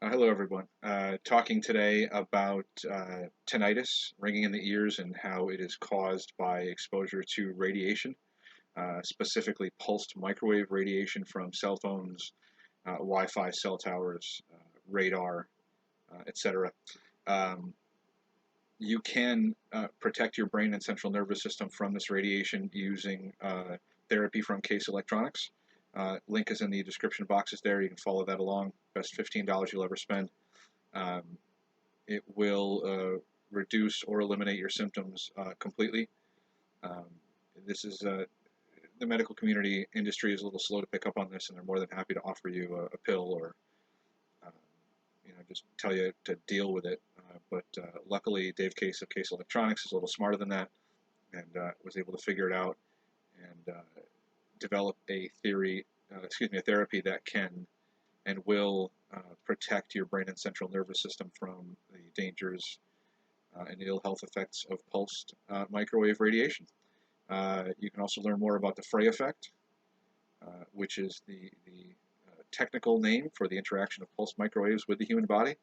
Hello, everyone. Talking today about tinnitus, ringing in the ears, and how it is caused by exposure to radiation, specifically pulsed microwave radiation from cell phones, Wi-Fi cell towers, radar, etc. Um, you can protect your brain and central nervous system from this radiation using therapy from Case Electronics. Link is in the description boxes there. You can follow that along. Best $15 you'll ever spend. Um, it will reduce or eliminate your symptoms completely. Um, this is the medical community industry is a little slow to pick up on this, and they're more than happy to offer you a pill or uh, just tell you to deal with it. But luckily, Dave Case of Case Electronics is a little smarter than that, and was able to figure it out and develop a therapy that can and will protect your brain and central nervous system from the dangers and ill health effects of pulsed microwave radiation. You can also learn more about the Frey Effect, which is the technical name for the interaction of pulsed microwaves with the human body.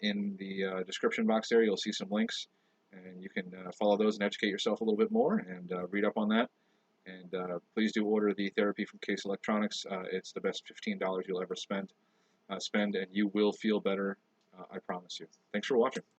In the description box there, you'll see some links, and you can follow those and educate yourself a little bit more and read up on that. And please do order the therapy from Case Electronics. It's the best $15 you'll ever spend, and you will feel better. I promise you. Thanks for watching.